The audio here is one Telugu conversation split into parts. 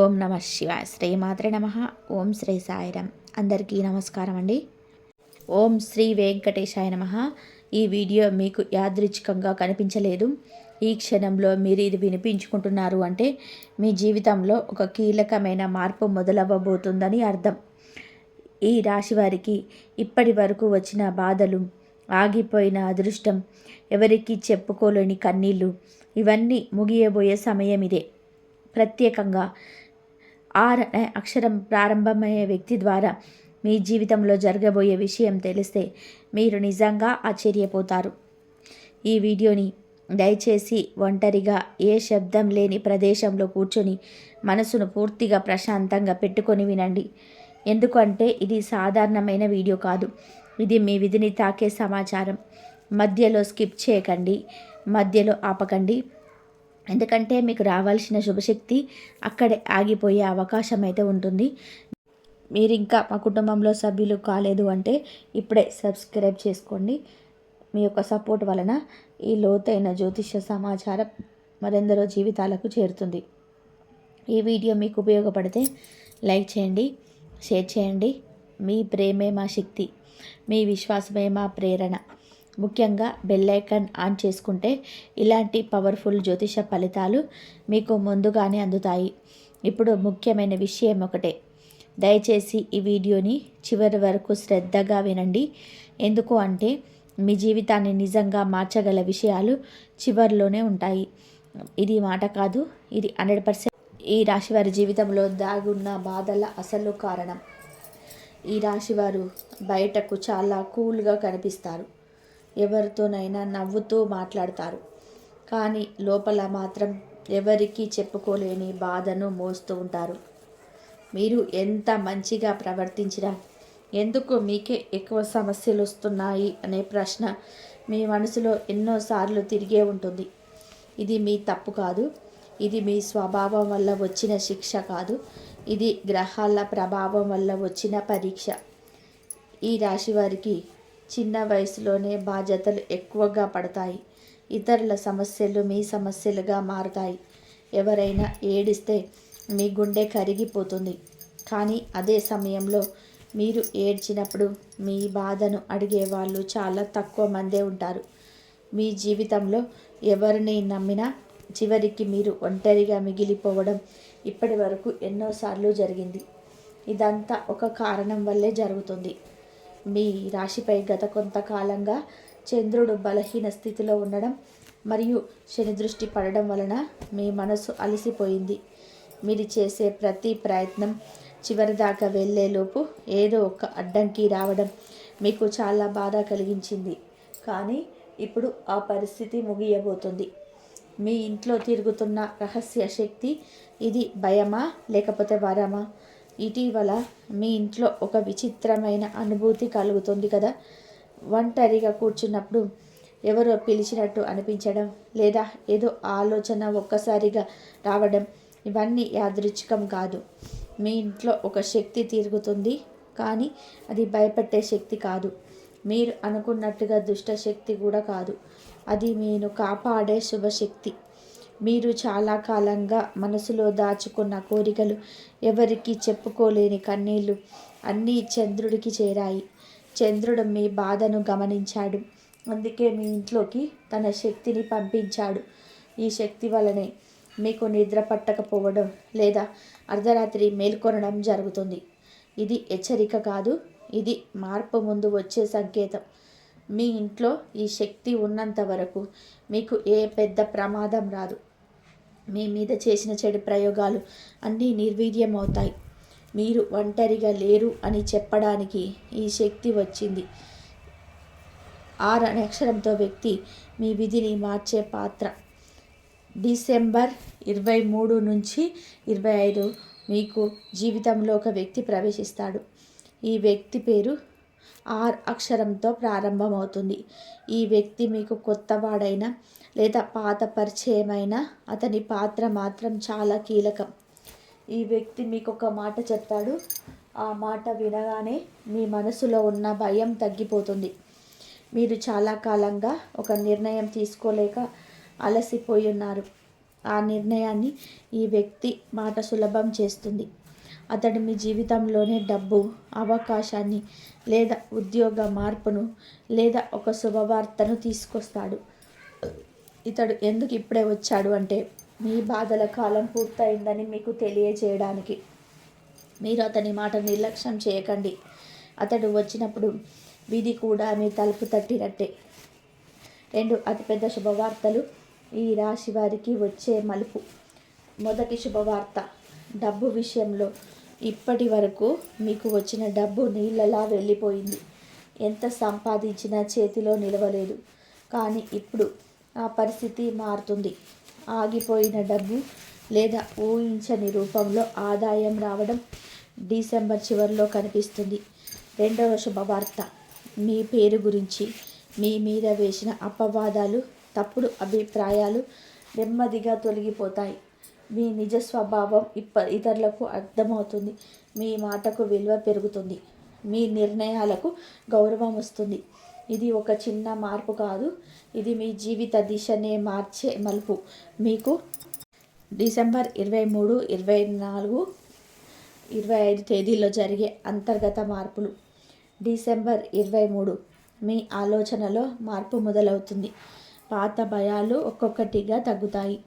ఓం నమ శివాయ. శ్రీమాత్రే నమ. ఓం శ్రీ సాయిరామ్. అందరికీ నమస్కారం అండి. ఓం శ్రీ వెంకటేశాయ నమ. ఈ వీడియో మీకు యాదృచ్ఛికంగా కనిపించలేదు. ఈ క్షణంలో మీరు ఇది వినిపించుకుంటున్నారు అంటే మీ జీవితంలో ఒక కీలకమైన మార్పు మొదలవ్వబోతుందని అర్థం. ఈ రాశి వారికి ఇప్పటి వరకు వచ్చిన బాధలు, ఆగిపోయిన అదృష్టం, ఎవరికి చెప్పుకోలేని కన్నీళ్ళు, ఇవన్నీ ముగియబోయే సమయం ఇదే. ప్రత్యేకంగా ఆర్ అనే అక్షరం ప్రారంభమయ్యే వ్యక్తి ద్వారా మీ జీవితంలో జరగబోయే విషయం తెలిస్తే మీరు నిజంగా ఆశ్చర్యపోతారు. ఈ వీడియోని దయచేసి ఒంటరిగా ఏ శబ్దం లేని ప్రదేశంలో కూర్చొని మనసును పూర్తిగా ప్రశాంతంగా పెట్టుకొని వినండి. ఎందుకంటే ఇది సాధారణమైన వీడియో కాదు. ఇది మీ విధిని తాకే సమాచారం. మధ్యలో స్కిప్ చేయకండి, మధ్యలో ఆపకండి. ఎందుకంటే మీకు రావాల్సిన శుభశక్తి అక్కడే ఆగిపోయే అవకాశం అయితే ఉంటుంది. మీరు ఇంకా మా కుటుంబంలో సభ్యులు కాలేదు అంటే ఇప్పుడే సబ్స్క్రైబ్ చేసుకోండి. మీ యొక్క సపోర్ట్ వలన ఈ లోతైన జ్యోతిష్య సమాచారం మరెందరో జీవితాలకు చేరుతుంది. ఈ వీడియో మీకు ఉపయోగపడితే లైక్ చేయండి, షేర్ చేయండి. మీ ప్రేమే మా శక్తి, మీ విశ్వాసమే మా ప్రేరణ. ముఖ్యంగా బెల్ ఐకాన్ ఆన్ చేసుకుంటే ఇలాంటి పవర్ఫుల్ జ్యోతిష ఫలితాలు మీకు ముందుగానే అందుతాయి. ఇప్పుడు ముఖ్యమైన విషయం ఒకటే, దయచేసి ఈ వీడియోని చివరి వరకు శ్రద్ధగా వినండి. ఎందుకు అంటే మీ జీవితాన్ని నిజంగా మార్చగల విషయాలు చివరిలోనే ఉంటాయి. ఇది మాట కాదు, ఇది 100% ఈ రాశివారి జీవితంలో దాగున్న బాధల అసలు కారణం. ఈ రాశివారు బయటకు చాలా కూల్గా కనిపిస్తారు, ఎవరితోనైనా నవ్వుతూ మాట్లాడతారు. కానీ లోపల మాత్రం ఎవరికీ చెప్పుకోలేని బాధను మోస్తూ ఉంటారు. మీరు ఎంత మంచిగా ప్రవర్తించినా ఎందుకు మీకే ఎక్కువ సమస్యలు వస్తున్నాయి అనే ప్రశ్న మీ మనసులో ఎన్నోసార్లు తిరిగే ఉంటుంది. ఇది మీ తప్పు కాదు, ఇది మీ స్వభావం వల్ల వచ్చిన శిక్ష కాదు, ఇది గ్రహాల ప్రభావం వల్ల వచ్చిన పరీక్ష. ఈ రాశి వారికి చిన్న వయసులోనే బాధ్యతలు ఎక్కువగా పడతాయి. ఇతరుల సమస్యలు మీ సమస్యలుగా మారుతాయి. ఎవరైనా ఏడిస్తే మీ గుండె కరిగిపోతుంది. కానీ అదే సమయంలో మీరు ఏడ్చినప్పుడు మీ బాధను అడిగేవాళ్ళు చాలా తక్కువ మందే ఉంటారు. మీ జీవితంలో ఎవరిని నమ్మినా చివరికి మీరు ఒంటరిగా మిగిలిపోవడం ఇప్పటి వరకు ఎన్నోసార్లు జరిగింది. ఇదంతా ఒక కారణం వల్లే జరుగుతుంది. మీ రాశిపై గత కొంతకాలంగా చంద్రుడు బలహీన స్థితిలో ఉండడం మరియు శని దృష్టి పడడం వలన మీ మనసు అలసిపోయింది. మీరు చేసే ప్రతి ప్రయత్నం చివరిదాకా వెళ్ళేలోపు ఏదో ఒక అడ్డంకి రావడం మీకు చాలా బాధ కలిగించింది. కానీ ఇప్పుడు ఆ పరిస్థితి ముగియబోతుంది. మీ ఇంట్లో తిరుగుతున్న రహస్య శక్తి ఇది భయమా లేకపోతే వరమా? ఇటీవల మీ ఇంట్లో ఒక విచిత్రమైన అనుభూతి కలుగుతుంది కదా. ఒంటరిగా కూర్చున్నప్పుడు ఎవరో పిలిచినట్టు అనిపించడం, లేదా ఏదో ఆలోచన ఒక్కసారిగా రావడం, ఇవన్నీ యాదృచ్ఛికం కాదు. మీ ఇంట్లో ఒక శక్తి తిరుగుతుంది, కానీ అది భయపెట్టే శక్తి కాదు. మీరు అనుకున్నట్టుగా దుష్ట శక్తి కూడా కాదు. అది మీను కాపాడే శుభశక్తి. మీరు చాలా కాలంగా మనసులో దాచుకున్న కోరికలు, ఎవరికి చెప్పుకోలేని కన్నీళ్ళు అన్నీ చంద్రుడికి చేరాయి. చంద్రుడు మీ బాధను గమనించాడు. అందుకే మీ ఇంట్లోకి తన శక్తిని పంపించాడు. ఈ శక్తి వలనే మీకు నిద్ర పట్టకపోవడం లేదా అర్ధరాత్రి మేల్కొనడం జరుగుతుంది. ఇది హెచ్చరిక కాదు, ఇది మార్పు ముందు వచ్చే సంకేతం. మీ ఇంట్లో ఈ శక్తి ఉన్నంత వరకు మీకు ఏ పెద్ద ప్రమాదం రాదు. మీ మీద చేసిన చెడు ప్రయోగాలు అన్నీ నిర్వీర్యం అవుతాయి. మీరు ఒంటరిగా లేరు అని చెప్పడానికి ఈ శక్తి వచ్చింది. ఆర్ అనే అక్షరంతో వ్యక్తి మీ విధిని మార్చే పాత్ర. డిసెంబర్ 23 నుంచి 25 మీకు జీవితంలో ఒక వ్యక్తి ప్రవేశిస్తాడు. ఈ వ్యక్తి పేరు ఆర్ అక్షరంతో ప్రారంభమవుతుంది. ఈ వ్యక్తి మీకు కొత్తవాడైనా లేదా పాత పరిచయమైన అతని పాత్ర మాత్రం చాలా కీలకం. ఈ వ్యక్తి మీకు ఒక మాట చెప్తాడు. ఆ మాట వినగానే మీ మనసులో ఉన్న భయం తగ్గిపోతుంది. మీరు చాలా కాలంగా ఒక నిర్ణయం తీసుకోలేక అలసిపోయి ఉన్నారు. ఆ నిర్ణయాన్ని ఈ వ్యక్తి మాట సులభం చేస్తుంది. అతడు మీ జీవితంలోనే డబ్బు, అవకాశాన్ని లేదా ఉద్యోగ మార్పును లేదా ఒక శుభవార్తను తీసుకొస్తాడు. ఇతడు ఎందుకు ఇప్పుడే వచ్చాడు అంటే మీ బాధల కాలం పూర్తయిందని మీకు తెలియజేయడానికి. మీరు అతని మాట నిర్లక్ష్యం చేయకండి. అతడు వచ్చినప్పుడు విధి కూడా మీ తలుపు తట్టినట్టే. 2 అతిపెద్ద శుభవార్తలు ఈ రాశి వారికి వచ్చే మలుపు. మొదటి శుభవార్త, డబ్బు విషయంలో ఇప్పటి వరకు మీకు వచ్చిన డబ్బు నీళ్ళలా వెళ్ళిపోయింది. ఎంత సంపాదించినా చేతిలో నిలవలేదు. కానీ ఇప్పుడు ఆ పరిస్థితి మారుతుంది. ఆగిపోయిన డబ్బు లేదా ఊహించని రూపంలో ఆదాయం రావడం డిసెంబర్ చివరిలో కనిపిస్తుంది. రెండవ శుభవార్త, మీ పేరు గురించి మీ మీద వేసిన అపవాదాలు, తప్పుడు అభిప్రాయాలు నెమ్మదిగా తొలగిపోతాయి. మీ నిజ స్వభావం ఇతరులకు అర్థమవుతుంది. మీ మాటకు విలువ పెరుగుతుంది. మీ నిర్ణయాలకు గౌరవం వస్తుంది. ఇది ఒక చిన్న మార్పు కాదు, ఇది మీ జీవిత దిశనే మార్చే మలుపు. మీకు డిసెంబర్ 23, 24, 25 తేదీల్లో జరిగే అంతర్గత మార్పులు. డిసెంబర్ 23 మీ ఆలోచనలో మార్పు మొదలవుతుంది. పాత భయాలు ఒక్కొక్కటిగా తగ్గుతాయి.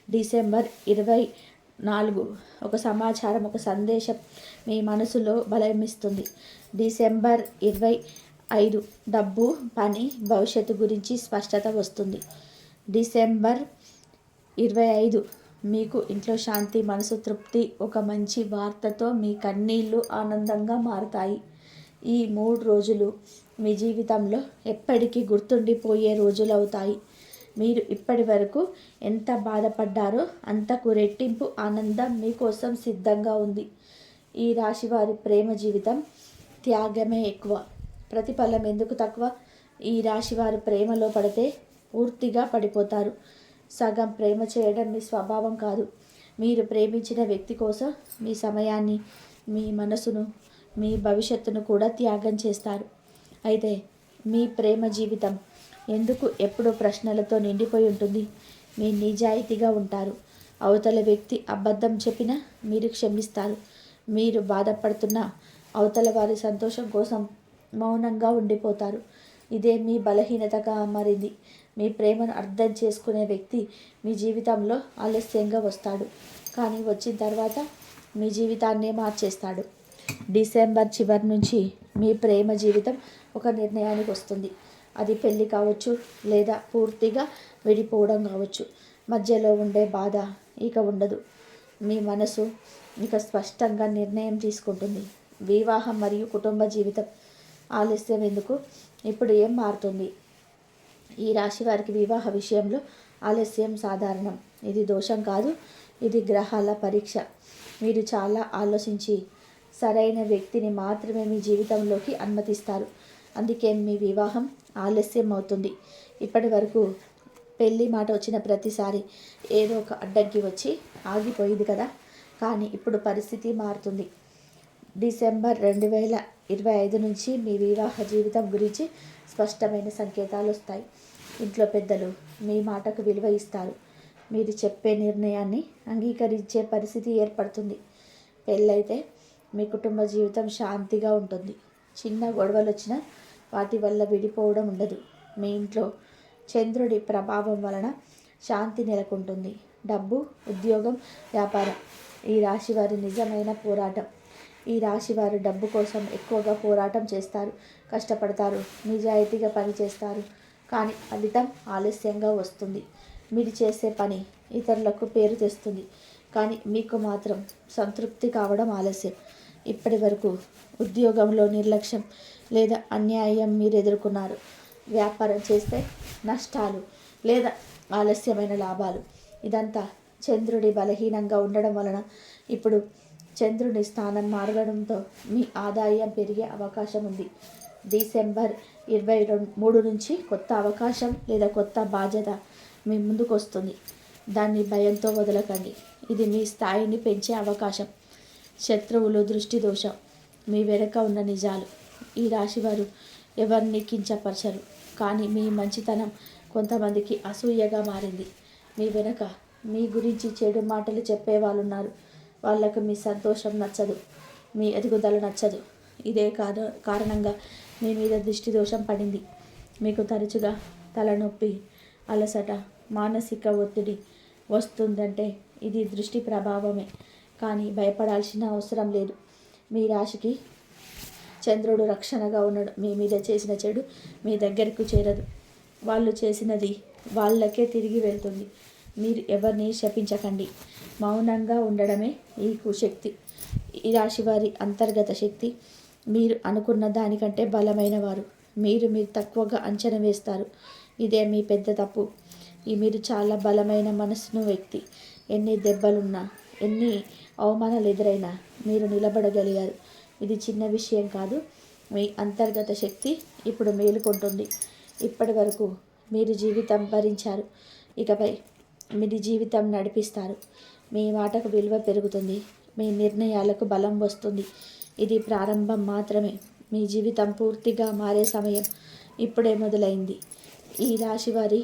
డిసెంబర్ 24 ఒక సమాచారం, ఒక సందేశం మీ మనసులో బలమిస్తుంది. డిసెంబర్ 25 డబ్బు, పని, భవిష్యత్తు గురించి స్పష్టత వస్తుంది. డిసెంబర్ 25 మీకు ఇంట్లో శాంతి, మనసు తృప్తి, ఒక మంచి వార్తతో మీ కన్నీళ్ళు ఆనందంగా మారుతాయి. ఈ 3 రోజులు మీ జీవితంలో ఎప్పటికీ గుర్తుండిపోయే రోజులు అవుతాయి. మీరు ఇప్పటి వరకు ఎంత బాధపడ్డారో అంతకు రెట్టింపు ఆనందం మీకోసం సిద్ధంగా ఉంది. ఈ రాశివారి ప్రేమ జీవితం త్యాగమే ఎక్కువ, ప్రతిఫలం ఎందుకు తక్కువ? ఈ రాశివారు ప్రేమలో పడితే పూర్తిగా పడిపోతారు. సగం ప్రేమ చేయడం మీ స్వభావం కాదు. మీరు ప్రేమించిన వ్యక్తి కోసం మీ సమయాన్ని, మీ మనసును, మీ భవిష్యత్తును కూడా త్యాగం చేస్తారు. అయితే మీ ప్రేమ జీవితం ఎందుకు ఎప్పుడూ ప్రశ్నలతో నిండిపోయి ఉంటుంది? మీ నిజాయితీగా ఉంటారు. అవతల వ్యక్తి అబద్ధం చెప్పినా మీరు క్షమిస్తారు. మీరు బాధపడుతున్న అవతల వారి సంతోషం కోసం మౌనంగా ఉండిపోతారు. ఇదే మీ బలహీనతగా మారింది. మీ ప్రేమను అర్థం చేసుకునే వ్యక్తి మీ జీవితంలో ఆలస్యంగా వస్తాడు, కానీ వచ్చిన తర్వాత మీ జీవితాన్నే మార్చేస్తాడు. డిసెంబర్ చివరి నుంచి మీ ప్రేమ జీవితం ఒక నిర్ణయానికి వస్తుంది. అది పెళ్ళి కావచ్చు, లేదా పూర్తిగా విడిపోవడం కావచ్చు. మధ్యలో ఉండే బాధ ఇక ఉండదు. మీ మనసు ఇక స్పష్టంగా నిర్ణయం తీసుకుంటుంది. వివాహం మరియు కుటుంబ జీవితం ఆలస్యం ఎందుకు? ఇప్పుడు ఏం మారుతుంది? ఈ రాశి వారికి వివాహ విషయంలో ఆలస్యం సాధారణం. ఇది దోషం కాదు, ఇది గ్రహాల పరీక్ష. మీరు చాలా ఆలోచించి సరైన వ్యక్తిని మాత్రమే మీ జీవితంలోకి అనుమతిస్తారు. అందుకే మీ వివాహం ఆలస్యం అవుతుంది. ఇప్పటి వరకు పెళ్ళి మాట వచ్చిన ప్రతిసారి ఏదో ఒక అడ్డంకి వచ్చి ఆగిపోయింది కదా, కానీ ఇప్పుడు పరిస్థితి మారుతుంది. డిసెంబర్ 2025 నుంచి మీ వివాహ జీవితం గురించి స్పష్టమైన సంకేతాలు వస్తాయి. ఇంట్లో పెద్దలు మీ మాటకు విలువ ఇస్తారు. మీరు చెప్పే నిర్ణయాన్ని అంగీకరించే పరిస్థితి ఏర్పడుతుంది. పెళ్ళైతే మీ కుటుంబ జీవితం శాంతిగా ఉంటుంది. చిన్న గొడవలు వచ్చినా వాటి వల్ల విడిపోవడం ఉండదు. మీ ఇంట్లో చంద్రుడి ప్రభావం వలన శాంతి నెలకొంటుంది. డబ్బు, ఉద్యోగం, వ్యాపారం ఈ రాశివారి నిజమైన పోరాటం. ఈ రాశివారు డబ్బు కోసం ఎక్కువగా పోరాటం చేస్తారు, కష్టపడతారు, నిజాయితీగా పనిచేస్తారు. కానీ ఫలితం ఆలస్యంగా వస్తుంది. మీరు చేసే పని ఇతరులకు పేరు తెస్తుంది, కానీ మీకు మాత్రం సంతృప్తి కావడం ఆలస్యం. ఇప్పటి వరకు ఉద్యోగంలో నిర్లక్ష్యం లేదా అన్యాయం మీరు ఎదుర్కొన్నారు. వ్యాపారం చేస్తే నష్టాలు లేదా ఆలస్యమైన లాభాలు. ఇదంతా చంద్రుడి బలహీనంగా ఉండడం వలన. ఇప్పుడు చంద్రుడి స్థానం మారడంతో మీ ఆదాయం పెరిగే అవకాశం ఉంది. డిసెంబర్ 23 నుంచి కొత్త అవకాశం లేదా కొత్త బాధ్యత మీ ముందుకు వస్తుంది. దాన్ని భయంతో వదలకండి. ఇది మీ స్థాయిని పెంచే అవకాశం. శత్రువులు, దృష్టి దోషం, మీ వెనుక ఉన్న నిజాలు. ఈ రాశివారు ఎవరిని కించపరచరు, కానీ మీ మంచితనం కొంతమందికి అసూయగా మారింది. మీ వెనుక మీ గురించి చెడు మాటలు చెప్పేవాళ్ళు ఉన్నారు. వాళ్ళకు మీ సంతోషం నచ్చదు, మీ ఎదుగుదల నచ్చదు. ఇదే కారణంగా మీ మీద దృష్టి దోషం పడింది. మీకు తరచుగా తలనొప్పి, అలసట, మానసిక ఒత్తిడి వస్తుందంటే ఇది దృష్టి ప్రభావమే. కానీ భయపడాల్సిన అవసరం లేదు. మీ రాశికి చంద్రుడు రక్షణగా ఉన్నాడు. మీ మీద చేసిన చెడు మీ దగ్గరకు చేరదు. వాళ్ళు చేసినది వాళ్ళకే తిరిగి వెళ్తుంది. మీరు ఎవరిని శపించకండి. మౌనంగా ఉండడమే ఈ శక్తి. ఈ రాశి వారి అంతర్గత శక్తి. మీరు అనుకున్న దానికంటే బలమైన వారు. మీరు తక్కువగా అంచనా వేస్తారు. ఇదే మీ పెద్ద తప్పు. మీరు చాలా బలమైన మనసును వ్యక్తి. ఎన్ని దెబ్బలున్నా, ఎన్ని అవమానాలు ఎదురైనా మీరు నిలబడగలిగారు. ఇది చిన్న విషయం కాదు. మీ అంతర్గత శక్తి ఇప్పుడు మేలుకుంటుంది. ఇప్పటి వరకు మీరు జీవితం భరించారు. ఇకపై మీరు జీవితం నడిపిస్తారు. మీ మాటకు విలువ పెరుగుతుంది. మీ నిర్ణయాలకు బలం వస్తుంది. ఇది ప్రారంభం మాత్రమే. మీ జీవితం పూర్తిగా మారే సమయం ఇప్పుడే మొదలైంది. ఈ రాశి వారి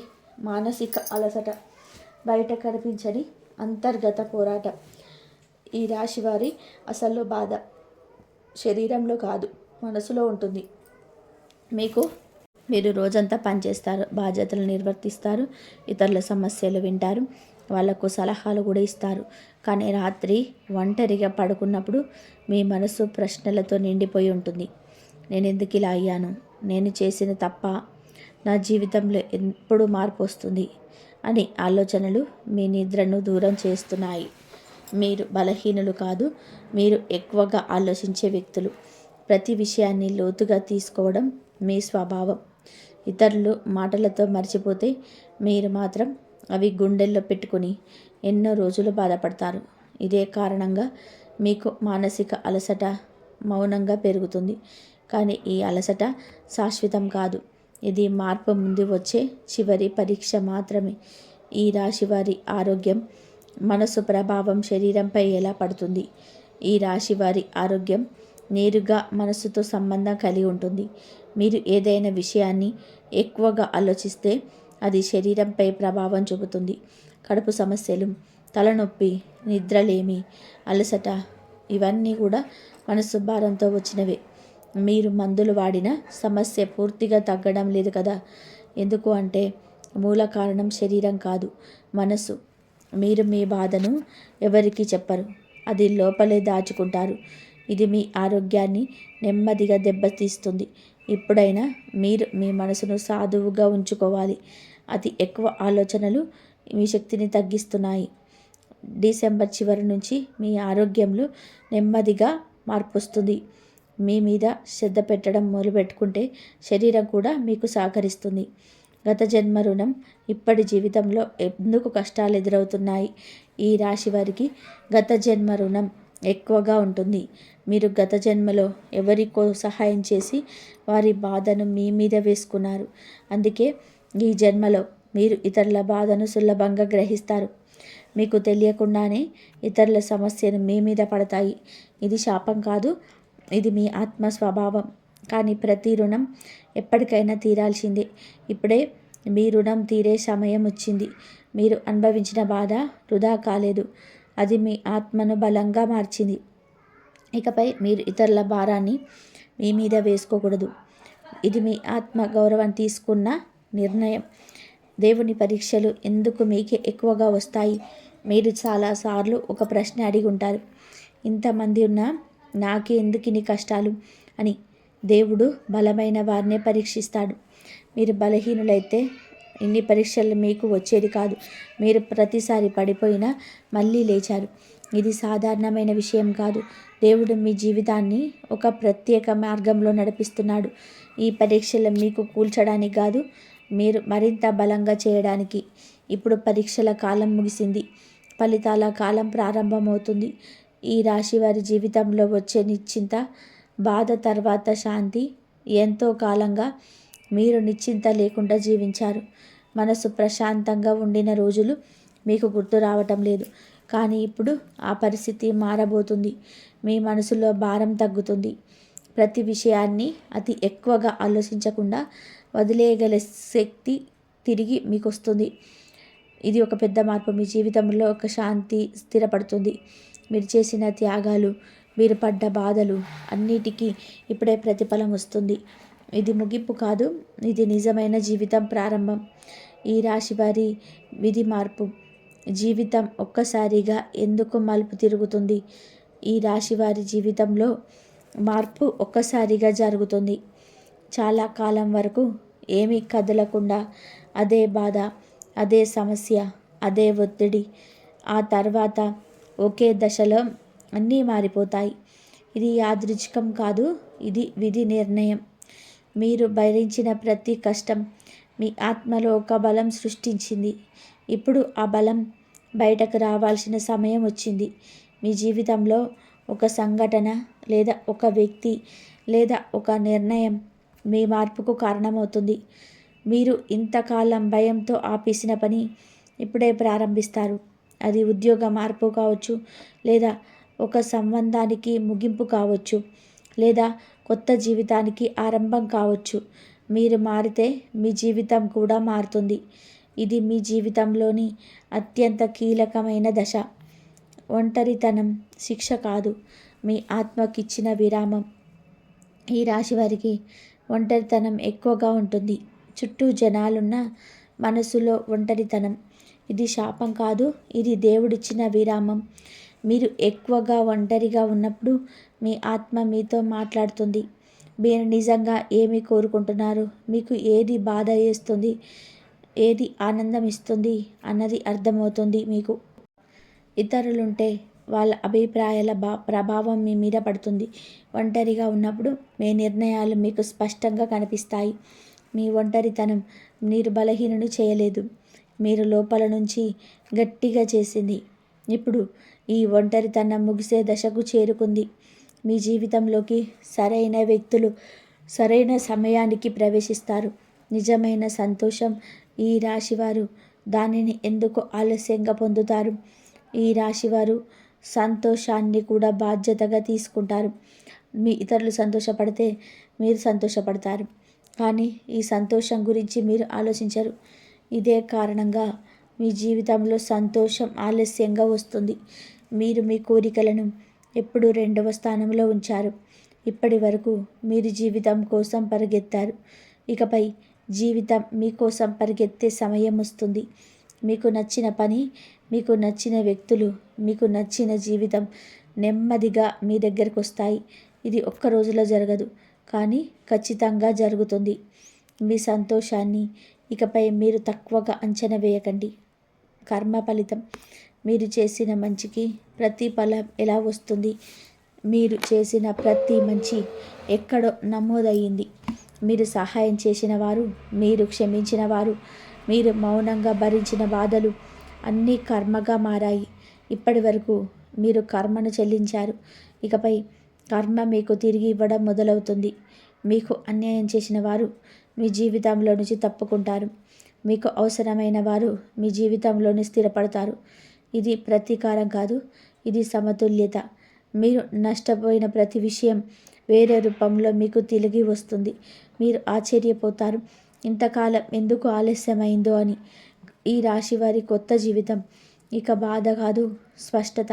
మానసిక అలసట బయట కనిపించని అంతర్గత పోరాటం. ఈ రాశి వారి అసలు బాధ శరీరంలో కాదు, మనసులో ఉంటుంది. మీరు రోజంతా పనిచేస్తారు, బాధ్యతలు నిర్వర్తిస్తారు, ఇతరుల సమస్యలు వింటారు, వాళ్లకు సలహాలు కూడా ఇస్తారు. కానీ రాత్రి ఒంటరిగా పడుకున్నప్పుడు మీ మనసు ప్రశ్నలతో నిండిపోయి ఉంటుంది. నేను ఎందుకు ఇలా అయ్యాను? నేను చేసిన తప్ప? నా జీవితంలో ఎప్పుడు మార్పు వస్తుంది అని ఆలోచనలు మీ నిద్రను దూరం చేస్తున్నాయి. మీరు బలహీనులు కాదు, మీరు ఎక్కువగా ఆలోచించే వ్యక్తులు. ప్రతి విషయాన్ని లోతుగా తీసుకోవడం మీ స్వభావం. ఇతరులు మాటలతో మర్చిపోతే మీరు మాత్రం అవి గుండెల్లో పెట్టుకుని ఎన్నో రోజులు బాధపడతారు. ఇదే కారణంగా మీకు మానసిక అలసట మౌనంగా పెరుగుతుంది. కానీ ఈ అలసట శాశ్వతం కాదు. ఇది మార్పు ముందు వచ్చే చివరి పరీక్ష మాత్రమే. ఈ రాశి వారి ఆరోగ్యం, మనసు ప్రభావం శరీరంపై ఎలా పడుతుంది? ఈ రాశి వారి ఆరోగ్యం నేరుగా మనసుతో సంబంధం కలిగి ఉంటుంది. మీరు ఏదైనా విషయాన్ని ఎక్కువగా ఆలోచిస్తే అది శరీరంపై ప్రభావం చూపుతుంది. కడుపు సమస్యలు, తలనొప్పి, నిద్రలేమి, అలసట ఇవన్నీ కూడా మనసు భారంతో వచ్చినవే. మీరు మందులు వాడిన సమస్య పూర్తిగా తగ్గడం లేదు కదా. ఎందుకు అంటే మూల కారణం శరీరం కాదు, మనసు. మీరు మీ బాధను ఎవరికి చెప్పరు, అది లోపలే దాచుకుంటారు. ఇది మీ ఆరోగ్యాన్ని నెమ్మదిగా దెబ్బతీస్తుంది. ఇప్పుడైనా మీరు మీ మనసును సాధువుగా ఉంచుకోవాలి. అతి ఎక్కువ ఆలోచనలు మీ శక్తిని తగ్గిస్తున్నాయి. డిసెంబర్ చివరి నుంచి మీ ఆరోగ్యంలో నెమ్మదిగా మార్పు వస్తుంది. మీ మీద శ్రద్ధ పెట్టడం మొదలుపెట్టుకుంటే శరీరం కూడా మీకు సహకరిస్తుంది. గత జన్మ రుణం ఇప్పటి జీవితంలో ఎందుకు కష్టాలు ఎదురవుతున్నాయి? ఈ రాశి వారికి గత జన్మ రుణం ఎక్కువగా ఉంటుంది. మీరు గత జన్మలో ఎవరికో సహాయం చేసి వారి బాధను మీ మీద వేసుకున్నారు. అందుకే ఈ జన్మలో మీరు ఇతరుల బాధను సులభంగా గ్రహిస్తారు. మీకు తెలియకుండానే ఇతరుల సమస్యలు మీ మీద పడతాయి. ఇది శాపం కాదు, ఇది మీ ఆత్మ స్వభావం. కానీ ప్రతి రుణం ఎప్పటికైనా తీరాల్సిందే. ఇప్పుడే మీ రుణం తీరే సమయం వచ్చింది. మీరు అనుభవించిన బాధ వృధా కాలేదు, అది మీ ఆత్మను బలంగా మార్చింది. ఇకపై మీరు ఇతరుల భారాన్ని మీ మీద వేసుకోకూడదు. ఇది మీ ఆత్మ గౌరవం తీసుకున్న నిర్ణయం. దేవుని పరీక్షలు ఎందుకు మీకే ఎక్కువగా వస్తాయి? మీరు చాలాసార్లు ఒక ప్రశ్న అడిగి ఉంటారు, ఇంతమంది ఉన్నా నాకే ఎందుకు ఇన్ని కష్టాలు అని. దేవుడు బలమైన వారినే పరీక్షిస్తాడు. మీరు బలహీనులైతే ఇన్ని పరీక్షలు మీకు వచ్చేది కాదు. మీరు ప్రతిసారి పడిపోయినా మళ్ళీ లేచారు. ఇది సాధారణమైన విషయం కాదు. దేవుడు మీ జీవితాన్ని ఒక ప్రత్యేక మార్గంలో నడిపిస్తున్నాడు. ఈ పరీక్షలు మీకు కూల్చడానికి కాదు, మీరు మరింత బలంగా చేయడానికి. ఇప్పుడు పరీక్షల కాలం ముగిసింది, ఫలితాల కాలం ప్రారంభమవుతుంది. ఈ రాశి వారి జీవితంలో వచ్చే నిశ్చింత, బాధ తర్వాత శాంతి. ఎంతో కాలంగా మీరు నిశ్చింత లేకుండా జీవించారు. మనసు ప్రశాంతంగా ఉండిన రోజులు మీకు గుర్తు రావటం లేదు. కానీ ఇప్పుడు ఆ పరిస్థితి మారబోతుంది. మీ మనసులో భారం తగ్గుతుంది. ప్రతి విషయాన్ని అతి ఎక్కువగా ఆలోచించకుండా వదిలేయగల శక్తి తిరిగి మీకు వస్తుంది. ఇది ఒక పెద్ద మార్పు. మీ జీవితంలో ఒక శాంతి స్థిరపడుతుంది. మీరు చేసిన త్యాగాలు, మీరు పడ్డ బాధలు అన్నిటికీ ఇప్పుడే ప్రతిఫలం వస్తుంది. ఇది ముగింపు కాదు, ఇది నిజమైన జీవితం ప్రారంభం. ఈ రాశి వారి విధి మార్పు. జీవితం ఒక్కసారిగా ఎందుకు మలుపు తిరుగుతుంది? ఈ రాశి వారి జీవితంలో మార్పు ఒక్కసారిగా జరుగుతుంది. చాలా కాలం వరకు ఏమీ కదలకుండా అదే బాధ, అదే సమస్య, అదే ఒత్తిడి. ఆ తర్వాత ఒకే దశలో అన్నీ మారిపోతాయి. ఇది యాదృచ్ఛికం కాదు, ఇది విధి నిర్ణయం. మీరు భరించిన ప్రతి కష్టం మీ ఆత్మలో ఒక బలం సృష్టించింది. ఇప్పుడు ఆ బలం బయటకు రావాల్సిన సమయం వచ్చింది. మీ జీవితంలో ఒక సంఘటన లేదా ఒక వ్యక్తి లేదా ఒక నిర్ణయం మీ మార్పుకు కారణమవుతుంది. మీరు ఇంతకాలం భయంతో ఆపేసిన పని ఇప్పుడే ప్రారంభిస్తారు. అది ఉద్యోగ మార్పు కావచ్చు, లేదా ఒక సంబంధానికి ముగింపు కావచ్చు, లేదా కొత్త జీవితానికి ఆరంభం కావచ్చు. మీరు మారితే మీ జీవితం కూడా మారుతుంది. ఇది మీ జీవితంలోని అత్యంత కీలకమైన దశ. ఒంటరితనం శిక్ష కాదు, మీ ఆత్మకిచ్చిన విరామం. ఈ రాశి వారికి ఒంటరితనం ఎక్కువగా ఉంటుంది. చుట్టూ జనాలున్న మనసులో ఒంటరితనం. ఇది శాపం కాదు, ఇది దేవుడిచ్చిన విరామం. మీరు ఎక్కువగా ఒంటరిగా ఉన్నప్పుడు మీ ఆత్మ మీతో మాట్లాడుతుంది. మీరు నిజంగా ఏమి కోరుకుంటున్నారు, మీకు ఏది బాధ వేస్తుంది, ఏది ఆనందం ఇస్తుంది అన్నది అర్థమవుతుంది మీకు. ఇతరులుంటే వాళ్ళ అభిప్రాయాల ప్రభావం మీ మీద పడుతుంది. ఒంటరిగా ఉన్నప్పుడు మీ నిర్ణయాలు మీకు స్పష్టంగా కనిపిస్తాయి. మీ ఒంటరితనం మీరు బలహీనను చేయలేదు, మీరు లోపల నుంచి గట్టిగా చేసింది. ఇప్పుడు ఈ ఒంటరితనం ముగిసే దశకు చేరుకుంది. మీ జీవితంలోకి సరైన వ్యక్తులు సరైన సమయానికి ప్రవేశిస్తారు. నిజమైన సంతోషం. ఈ రాశివారు దానిని ఎందుకు ఆలస్యంగా పొందుతారు? ఈ రాశివారు సంతోషాన్ని కూడా బాధ్యతగా తీసుకుంటారు. మీ ఇతరులు సంతోషపడితే మీరు సంతోషపడతారు, కానీ ఈ సంతోషం గురించి మీరు ఆలోచించరు. ఇదే కారణంగా మీ జీవితంలో సంతోషం ఆలస్యంగా వస్తుంది. మీరు మీ కోరికలను ఎప్పుడు రెండవ స్థానంలో ఉంచారు. ఇప్పటి వరకు మీరు జీవితం కోసం పరిగెత్తారు. ఇకపై జీవితం మీకోసం పరిగెత్తే సమయం వస్తుంది. మీకు నచ్చిన పని, మీకు నచ్చిన వ్యక్తులు, మీకు నచ్చిన జీవితం నెమ్మదిగా మీ దగ్గరకు వస్తాయి. ఇది ఒక్క రోజులో జరగదు, కానీ ఖచ్చితంగా జరుగుతుంది. మీ సంతోషాన్ని ఇకపై మీరు తక్కువగా అంచనా వేయకండి. కర్మ ఫలితం. మీరు చేసిన మంచికి ప్రతిఫలం ఎలా వస్తుంది? మీరు చేసిన ప్రతి మంచి ఎక్కడో నమోదయ్యింది. మీరు సహాయం చేసిన వారు, మీరు క్షమించిన వారు, మీరు మౌనంగా భరించిన బాధలు అన్నీ కర్మగా మారాయి. ఇప్పటి వరకు మీరు కర్మను చెల్లించారు. ఇకపై కర్మ మీకు తిరిగి ఇవ్వడం మొదలవుతుంది. మీకు అన్యాయం చేసిన వారు మీ జీవితంలో నుంచి తప్పుకుంటారు. మీకు అవసరమైన వారు మీ జీవితంలోనే స్థిరపడతారు. ఇది ప్రతీకారం కాదు, ఇది సమతుల్యత. మీరు నష్టపోయిన ప్రతి విషయం వేరే రూపంలో మీకు తిరిగి వస్తుంది. మీరు ఆశ్చర్యపోతారు, ఇంతకాలం ఎందుకు ఆలస్యమైందో అని. ఈ రాశి వారి కొత్త జీవితం ఇక బాధ కాదు, స్పష్టత.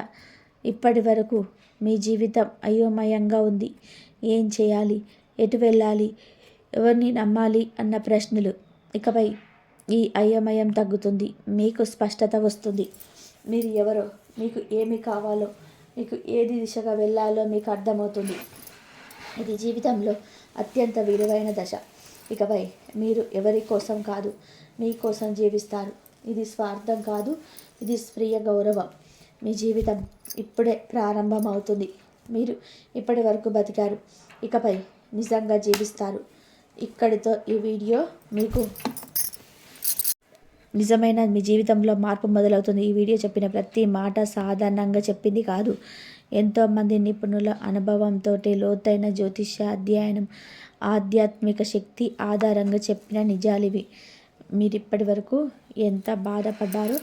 ఇప్పటి వరకు మీ జీవితం అయోమయంగా ఉంది. ఏం చేయాలి, ఎటు వెళ్ళాలి, ఎవరిని నమ్మాలి అన్న ప్రశ్నలు. ఇకపై ఈ అయోమయం తగ్గుతుంది. మీకు స్పష్టత వస్తుంది. మీరు ఎవరో, మీకు ఏమి కావాలో, మీకు ఏది దిశగా వెళ్ళాలో మీకు అర్థమవుతుంది. ఇది జీవితంలో అత్యంత విలువైన దశ. ఇకపై మీరు ఎవరి కోసం కాదు, మీకోసం జీవిస్తారు. ఇది స్వార్థం కాదు, ఇది స్వీయ గౌరవం. మీ జీవితం ఇప్పుడే ప్రారంభం అవుతుంది. మీరు ఇప్పటి వరకు బతికారు, ఇకపై నిజంగా జీవిస్తారు. ఇక్కడితో ఈ వీడియో మీకు నిజమైన మీ జీవితంలో మార్పు మొదలవుతుంది. ఈ వీడియో చెప్పిన ప్రతి మాట సాధారణంగా చెప్పింది కాదు. ఎంతోమంది నిపుణుల అనుభవంతో లోతైన జ్యోతిష్య అధ్యయనం, ఆధ్యాత్మిక శక్తి ఆధారంగా చెప్పిన నిజాలివి. మీరు ఇప్పటి వరకు ఎంత బాధపడ్డారో,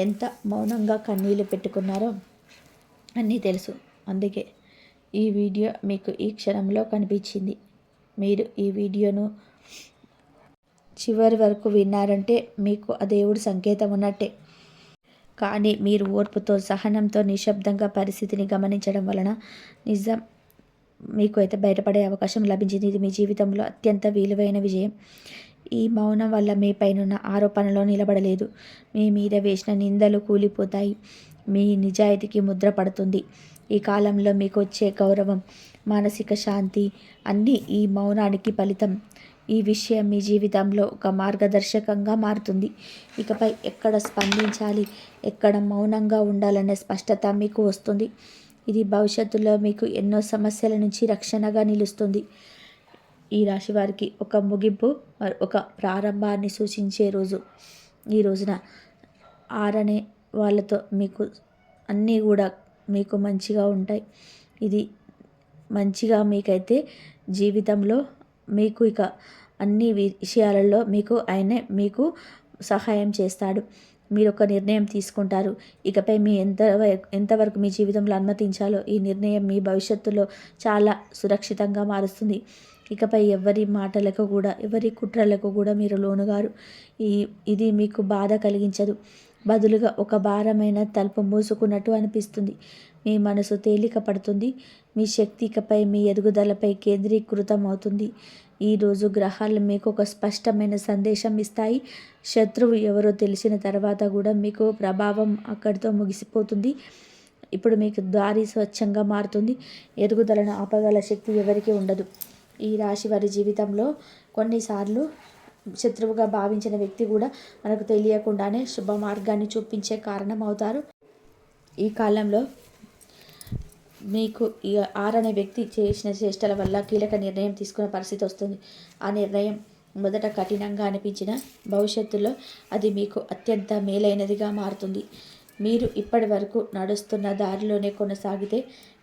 ఎంత మౌనంగా కన్నీళ్ళు పెట్టుకున్నారో అన్నీ తెలుసు. అందుకే ఈ వీడియో మీకు ఈ క్షణంలో కనిపించింది. మీరు ఈ వీడియోను చివరి వరకు విన్నారంటే మీకు ఆ దేవుడి సంకేతం ఉన్నట్టే. కానీ మీరు ఓర్పుతో, సహనంతో, నిశ్శబ్దంగా పరిస్థితిని గమనించడం వలన నిజం మీకు అయితే బయటపడే అవకాశం లభించింది. ఇది మీ జీవితంలో అత్యంత విలువైన విజయం. ఈ మౌనం వల్ల మీ పైనున్న ఆరోపణలో నిలబడలేదు. మీ మీద వేసిన నిందలు కూలిపోతాయి. మీ నిజాయితీకి ముద్ర పడుతుంది. ఈ కాలంలో మీకు వచ్చే గౌరవం, మానసిక శాంతి అన్నీ ఈ మౌనానికి ఫలితం. ఈ విషయం మీ జీవితంలో ఒక మార్గదర్శకంగా మారుతుంది. ఇకపై ఎక్కడ స్పందించాలి, ఎక్కడ మౌనంగా ఉండాలనే స్పష్టత మీకు వస్తుంది. ఇది భవిష్యత్తులో మీకు ఎన్నో సమస్యల నుంచి రక్షణగా నిలుస్తుంది. ఈ రాశి వారికి ఒక ముగింపు, ఒక ప్రారంభాన్ని సూచించే రోజు. ఈ రోజున ఆరనే వాళ్ళతో మీకు అన్నీ కూడా మీకు మంచిగా ఉంటాయి. ఇది మంచిగా మీకైతే జీవితంలో మీకు ఇక అన్ని విషయాలలో ఆయనే మీకు సహాయం చేస్తాడు. మీరు ఒక నిర్ణయం తీసుకుంటారు. ఇకపై మీ ఎంతవరకు మీ జీవితంలో అనుమతించాలో ఈ నిర్ణయం మీ భవిష్యత్తులో చాలా సురక్షితంగా మారుస్తుంది. ఇకపై ఎవరి మాటలకు కూడా, ఎవరి కుట్రలకు కూడా మీరు లోనుగారు. ఇది మీకు బాధ కలిగించదు. బదులుగా ఒక భారమైన తలుపు మూసుకున్నట్టు అనిపిస్తుంది. మీ మనసు తేలిక పడుతుంది. మీ శక్తి ఇకపై మీ ఎదుగుదలపై కేంద్రీకృతం అవుతుంది. ఈరోజు గ్రహాలు మీకు ఒక స్పష్టమైన సందేశం ఇస్తాయి. శత్రువు ఎవరో తెలిసిన తర్వాత కూడా మీకు ప్రభావం అక్కడితో ముగిసిపోతుంది. ఇప్పుడు మీకు దారి స్వచ్ఛంగా మారుతుంది. ఎదుగుదలను ఆపగల శక్తి ఎవరికీ ఉండదు. ఈ రాశి వారి జీవితంలో కొన్నిసార్లు శత్రువుగా భావించిన వ్యక్తి కూడా మనకు తెలియకుండానే శుభ మార్గాన్ని చూపించే కారణం అవుతారు. ఈ కాలంలో మీకు ఈ ఆరనే వ్యక్తి చేసిన చేష్టల వల్ల కీలక నిర్ణయం తీసుకునే పరిస్థితి వస్తుంది. ఆ నిర్ణయం మొదట కఠినంగా అనిపించిన భవిష్యత్తులో అది మీకు అత్యంత మేలైనదిగా మారుతుంది. మీరు ఇప్పటి వరకు నడుస్తున్న దారిలోనే కొనసాగితే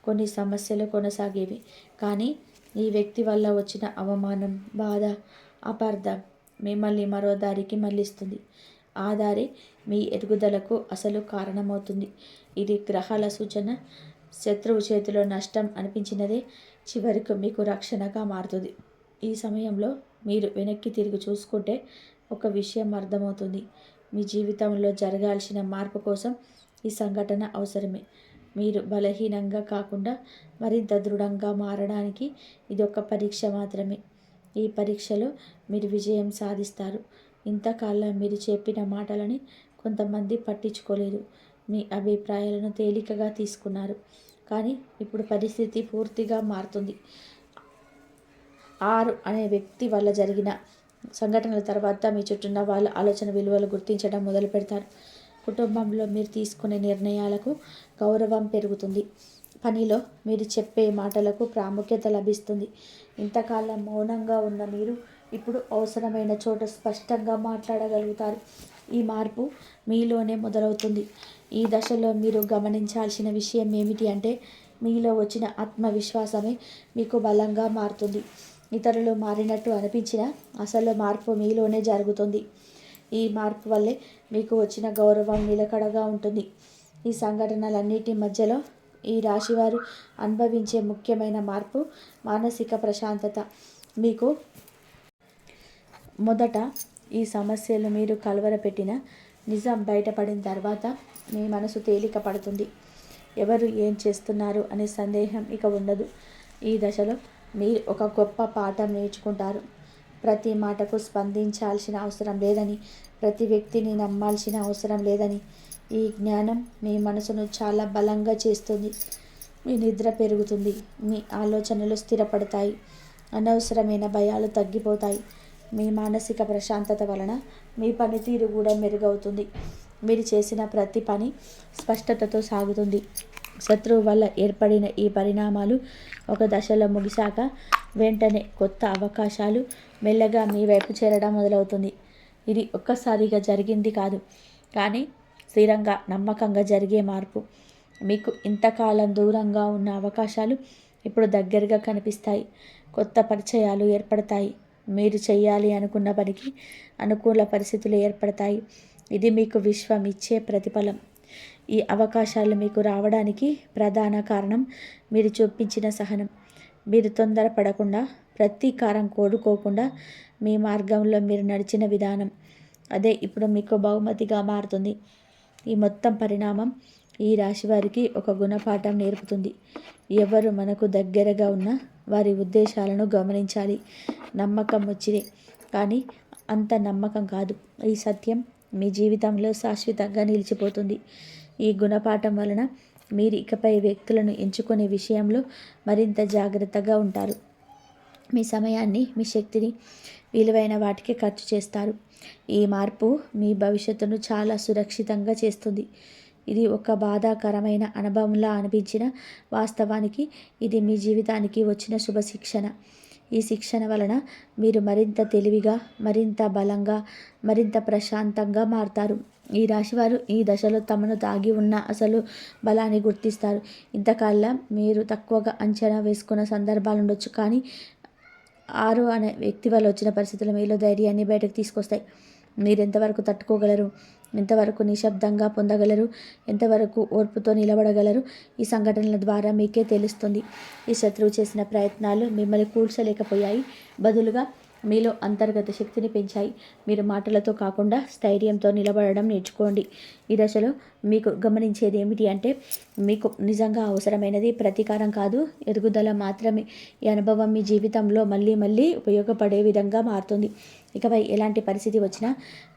కొన్ని సమస్యలు కొనసాగేవి. కానీ ఈ వ్యక్తి వల్ల వచ్చిన అవమానం, బాధ, అపార్థం మిమ్మల్ని మరో దారికి మళ్ళిస్తుంది. ఆ దారి మీ ఎదుగుదలకు అసలు కారణమవుతుంది. ఇది గ్రహాల సూచన. శత్రువు చేతిలో నష్టం అనిపించినదే చివరికి మీకు రక్షణగా మారుతుంది. ఈ సమయంలో మీరు వెనక్కి తిరిగి చూసుకుంటే ఒక విషయం అర్థమవుతుంది. మీ జీవితంలో జరగాల్సిన మార్పు కోసం ఈ సంఘటన అవసరమే. మీరు బలహీనంగా కాకుండా మరింత దృఢంగా మారడానికి ఇది ఒక పరీక్ష మాత్రమే. ఈ పరీక్షలో మీరు విజయం సాధిస్తారు. ఇంతకాలం మీరు చెప్పిన మాటలని కొంతమంది పట్టించుకోలేదు. మీ అభిప్రాయాలను తేలికగా తీసుకున్నారు. కానీ ఇప్పుడు పరిస్థితి పూర్తిగా మారుతుంది. 6 అనే వ్యక్తి వల్ల జరిగిన సంఘటనల తర్వాత మీ చుట్టూన్న వాళ్ళ ఆలోచన విలువలు గుర్తించడం మొదలు పెడతారు. కుటుంబంలో మీరు తీసుకునే నిర్ణయాలకు గౌరవం పెరుగుతుంది. పనిలో మీరు చెప్పే మాటలకు ప్రాముఖ్యత లభిస్తుంది. ఇంతకాలం మౌనంగా ఉన్న మీరు ఇప్పుడు అవసరమైన చోట స్పష్టంగా మాట్లాడగలుగుతారు. ఈ మార్పు మీలోనే మొదలవుతుంది. ఈ దశలో మీరు గమనించాల్సిన విషయం ఏమిటి అంటే మీలో వచ్చిన ఆత్మవిశ్వాసమే మీకు బలంగా మారుతుంది. ఇతరులు మారినట్టు అనిపించిన అసలు మార్పు మీలోనే జరుగుతుంది. ఈ మార్పు వల్లే మీకు వచ్చిన గౌరవం నిలకడగా ఉంటుంది. ఈ సంఘటనలన్నిటి మధ్యలో ఈ రాశివారు అనుభవించే ముఖ్యమైన మార్పు మానసిక ప్రశాంతత. మీకు మొదట ఈ సమస్యలు మీరు కలవరపెట్టిన నిజం బయటపడిన తర్వాత మీ మనసు తేలిక పడుతుంది. ఎవరు ఏం చేస్తున్నారు అనే సందేహం ఇక ఉండదు. ఈ దశలో మీరు ఒక గొప్ప పాఠం నేర్చుకుంటారు. ప్రతి మాటకు స్పందించాల్సిన అవసరం లేదని, ప్రతి వ్యక్తిని నమ్మాల్సిన అవసరం లేదని. ఈ జ్ఞానం మీ మనసును చాలా బలంగా చేస్తుంది. మీ నిద్ర పెరుగుతుంది. మీ ఆలోచనలు స్థిరపడతాయి. అనవసరమైన భయాలు తగ్గిపోతాయి. మీ మానసిక ప్రశాంతత వలన మీ పనితీరు కూడా మెరుగవుతుంది. మీరు చేసిన ప్రతి పని స్పష్టతతో సాగుతుంది. శత్రువు వల్ల ఏర్పడిన ఈ పరిణామాలు ఒక దశలో ముగిశాక వెంటనే కొత్త అవకాశాలు మెల్లగా మీ వైపు చేరడం మొదలవుతుంది. ఇది ఒక్కసారిగా జరిగింది కాదు, కానీ స్థిరంగా, నమ్మకంగా జరిగే మార్పు. మీకు ఇంతకాలం దూరంగా ఉన్న అవకాశాలు ఇప్పుడు దగ్గరగా కనిపిస్తాయి. కొత్త పరిచయాలు ఏర్పడతాయి. మీరు చేయాలి అనుకున్న పనికి అనుకూల పరిస్థితులు ఏర్పడతాయి. ఇది మీకు విశ్వం ఇచ్చే ప్రతిఫలం. ఈ అవకాశాలు మీకు రావడానికి ప్రధాన కారణం మీరు చూపించిన సహనం. మీరు తొందరపడకుండా, ప్రతీకారం కోరుకోకుండా మీ మార్గంలో మీరు నడిచిన విధానం. అదే ఇప్పుడు మీకు బహుమతిగా మారుతుంది. ఈ మొత్తం పరిణామం ఈ రాశి వారికి ఒక గుణపాఠం నేర్పుతుంది. ఎవరు మనకు దగ్గరగా ఉన్నా వారి ఉద్దేశాలను గమనించాలి. నమ్మకం వచ్చింది కానీ అంత నమ్మకం కాదు. ఈ సత్యం మీ జీవితంలో శాశ్వతంగా నిలిచిపోతుంది. ఈ గుణపాఠం వలన మీరు ఇకపై వ్యక్తులను ఎంచుకునే విషయంలో మరింత జాగ్రత్తగా ఉంటారు. మీ సమయాన్ని, మీ శక్తిని విలువైన వాటికి ఖర్చు చేస్తారు. ఈ మార్పు మీ భవిష్యత్తును చాలా సురక్షితంగా చేస్తుంది. ఇది ఒక బాధాకరమైన అనుభవంలా అనిపించిన వాస్తవానికి ఇది మీ జీవితానికి వచ్చిన శుభ శిక్షణ. ఈ శిక్షణ వలన మీరు మరింత తెలివిగా, మరింత బలంగా, మరింత ప్రశాంతంగా మారుతారు. ఈ రాశివారు ఈ దశలో తమను దాగి ఉన్న అసలు బలాన్ని గుర్తిస్తారు. ఇంతకాలం మీరు తక్కువగా అంచనా వేసుకున్న సందర్భాలు ఉండొచ్చు, కానీ 6 అనే వ్యక్తి వల్ల వచ్చిన పరిస్థితులు మీలో ధైర్యాన్ని బయటకు తీసుకొస్తాయి. మీరు ఎంతవరకు తట్టుకోగలరు, ఎంతవరకు నిశ్శబ్దంగా పొందగలరు, ఎంతవరకు ఓర్పుతో నిలబడగలరు, ఈ సంఘటనల ద్వారా మీకే తెలుస్తుంది. ఈ శత్రువు చేసిన ప్రయత్నాలు మిమ్మల్ని కూల్చలేకపోయాయి, బదులుగా మీలో అంతర్గత శక్తిని పెంచాయి. మీరు మాటలతో కాకుండా స్థైర్యంతో నిలబడడం నేర్చుకోండి. ఈ దశలో మీకు గమనించేది ఏమిటి అంటే, మీకు నిజంగా అవసరమైనది ప్రతీకారం కాదు, ఎదుగుదల మాత్రమే. ఈ అనుభవం మీ జీవితంలో మళ్ళీ మళ్ళీ ఉపయోగపడే విధంగా మారుతుంది. ఇకపై ఎలాంటి పరిస్థితి వచ్చినా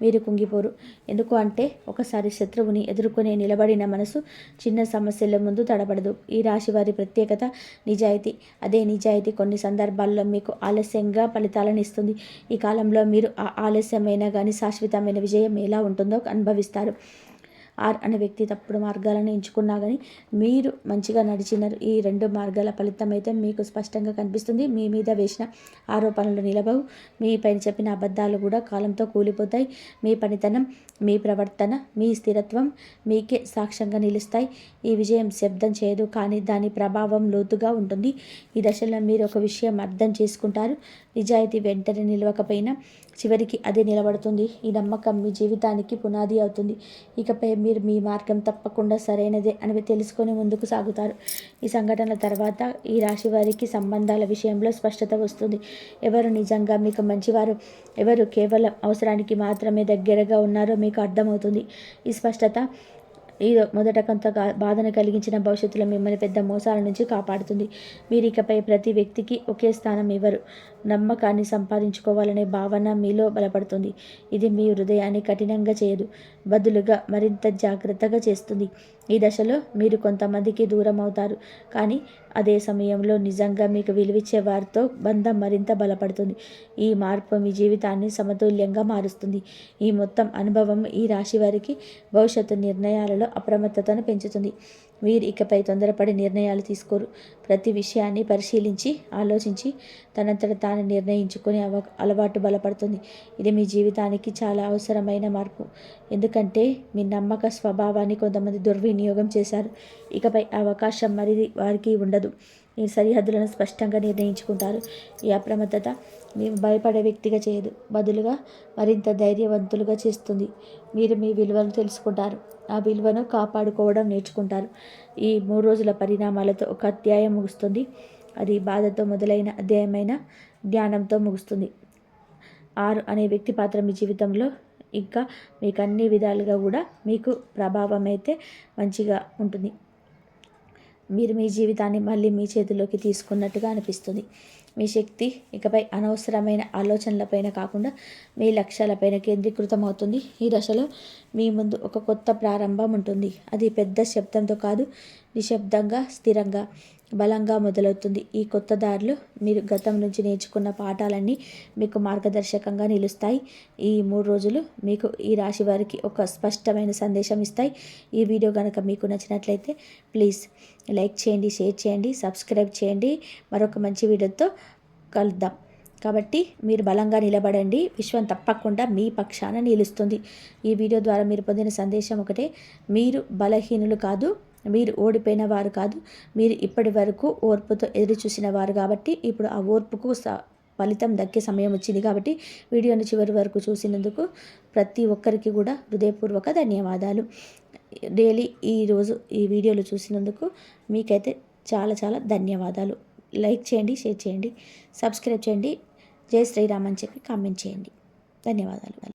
మీరు కుంగిపోరు. ఎందుకు అంటే ఒకసారి శత్రువుని ఎదుర్కొనే నిలబడిన మనసు చిన్న సమస్యల ముందు తడబడదు. ఈ రాశి వారి ప్రత్యేకత నిజాయితీ. అదే నిజాయితీ కొన్ని సందర్భాల్లో మీకు ఆలస్యంగా ఫలితాలను ఇస్తుంది. ఈ కాలంలో మీరు ఆ ఆలస్యమైన కానీ శాశ్వతమైన విజయం ఎలా ఉంటుందో అనుభవిస్తారు. 6 అనే వ్యక్తి తప్పుడు మార్గాలను ఎంచుకున్నా కానీ మీరు మంచిగా నడిచినారు. ఈ 2 మార్గాల ఫలితం అయితే మీకు స్పష్టంగా కనిపిస్తుంది. మీ మీద వేసిన ఆరోపణలు నిలబవు. మీ పైన చెప్పిన అబద్ధాలు కూడా కాలంతో కూలిపోతాయి. మీ పనితనం, మీ ప్రవర్తన, మీ స్థిరత్వం మీకే సాక్ష్యంగా నిలుస్తాయి. ఈ విజయం శబ్దం చేయదు, కానీ దాని ప్రభావం లోతుగా ఉంటుంది. ఈ దశలో మీరు ఒక విషయం అర్థం చేసుకుంటారు. నిజాయితీ వెంటనే నిలవకపోయినా చివరికి అదే నిలబడుతుంది. ఈ నమ్మకం మీ జీవితానికి పునాది అవుతుంది. ఇకపై మీరు మీ మార్గం తప్పకుండా సరైనదే అని తెలుసుకొని ముందుకు సాగుతారు. ఈ సంఘటనల తర్వాత ఈ రాశి వారికి సంబంధాల విషయంలో స్పష్టత వస్తుంది. ఎవరు నిజంగా మీకు మంచివారు, ఎవరు కేవలం అవసరానికి మాత్రమే దగ్గరగా ఉన్నారో మీకు అర్థమవుతుంది. ఈ స్పష్టత మొదట కొంత బాధను కలిగించిన భవిష్యత్తులో మిమ్మల్ని పెద్ద మోసాల నుంచి కాపాడుతుంది. మీరు ఇకపై ప్రతి వ్యక్తికి ఒకే స్థానం ఇవ్వరు. నమ్మకాన్ని సంపాదించుకోవాలనే భావన మీలో బలపడుతుంది. ఇది మీ హృదయాన్ని కఠినంగా చేయదు, బదులుగా మరింత జాగ్రత్తగా చేస్తుంది. ఈ దశలో మీరు కొంతమందికి దూరం అవుతారు, కానీ అదే సమయంలో నిజంగా మీకు విలువిచ్చే వారితో బంధం మరింత బలపడుతుంది. ఈ మార్పు మీ జీవితాన్ని సమతుల్యంగా మారుస్తుంది. ఈ మొత్తం అనుభవం ఈ రాశి వారికి భవిష్యత్తు నిర్ణయాలలో అప్రమత్తతను పెంచుతుంది. వీరు ఇకపై తొందరపడి నిర్ణయాలు తీసుకోరు. ప్రతి విషయాన్ని పరిశీలించి, ఆలోచించి తనంతట తాను నిర్ణయించుకునే అలవాటు బలపడుతుంది. ఇది మీ జీవితానికి చాలా అవసరమైన మార్పు. ఎందుకంటే మీ నమ్మక స్వభావాన్ని కొంతమంది దుర్వినియోగం చేశారు. ఇకపై అవకాశం మరి వారికి ఉండదు. ఈ సరిహద్దులను స్పష్టంగా నిర్ణయించుకుంటారు. ఈ అప్రమత్తత మేము భయపడే వ్యక్తిగా చేయదు, బదులుగా మరింత ధైర్యవంతులుగా చేస్తుంది. మీరు మీ విలువను తెలుసుకుంటారు, ఆ విలువను కాపాడుకోవడం నేర్చుకుంటారు. ఈ 3 రోజుల పరిణామాలతో ఒక అధ్యాయం ముగుస్తుంది. అది బాధతో మొదలైన అధ్యాయమైన జ్ఞానంతో ముగుస్తుంది. 6 అనే వ్యక్తి పాత్ర మీ జీవితంలో ఇంకా మీకు అన్ని విధాలుగా కూడా మీకు ప్రభావం అయితే మంచిగా ఉంటుంది. మీరు మీ జీవితాన్ని మళ్ళీ మీ చేతిలోకి తీసుకున్నట్టుగా అనిపిస్తుంది. మీ శక్తి ఇకపై అనవసరమైన ఆలోచనలపైన కాకుండా మీ లక్ష్యాలపైన కేంద్రీకృతం అవుతుంది. ఈ దశలో మీ ముందు ఒక కొత్త ప్రారంభం ఉంటుంది. అది పెద్ద శబ్దంతో కాదు, నిశ్శబ్దంగా, స్థిరంగా, బలంగా మొదలవుతుంది. ఈ కొత్త దారిలో మీరు గతం నుంచి నేర్చుకున్న పాఠాలన్నీ మీకు మార్గదర్శకంగా నిలుస్తాయి. ఈ 3 రోజులు మీకు ఈ రాశి వారికి ఒక స్పష్టమైన సందేశం ఇస్తాయి. ఈ వీడియో కనుక మీకు నచ్చినట్లయితే ప్లీజ్ లైక్ చేయండి, షేర్ చేయండి, సబ్స్క్రైబ్ చేయండి. మరొక మంచి వీడియోతో కలుద్దాం. కాబట్టి మీరు బలంగా నిలబడండి. విశ్వం తప్పకుండా మీ పక్షాన నిలుస్తుంది. ఈ వీడియో ద్వారా మీరు పొందిన సందేశం ఒకటే: మీరు బలహీనులు కాదు, మీరు ఓడిపోయిన వారు కాదు, మీరు ఇప్పటి వరకు ఓర్పుతో ఎదురు చూసిన వారు. కాబట్టి ఇప్పుడు ఆ ఓర్పుకు ఫలితం దక్కే సమయం వచ్చింది. కాబట్టి వీడియోని చివరి వరకు చూసినందుకు ప్రతి ఒక్కరికి కూడా హృదయపూర్వక ధన్యవాదాలు. డైలీ ఈరోజు ఈ వీడియోలు చూసినందుకు మీకైతే చాలా చాలా ధన్యవాదాలు. లైక్ చేయండి, షేర్ చేయండి, సబ్స్క్రైబ్ చేయండి, జై శ్రీరామ్ అని చెప్పి కామెంట్ చేయండి. ధన్యవాదాలు.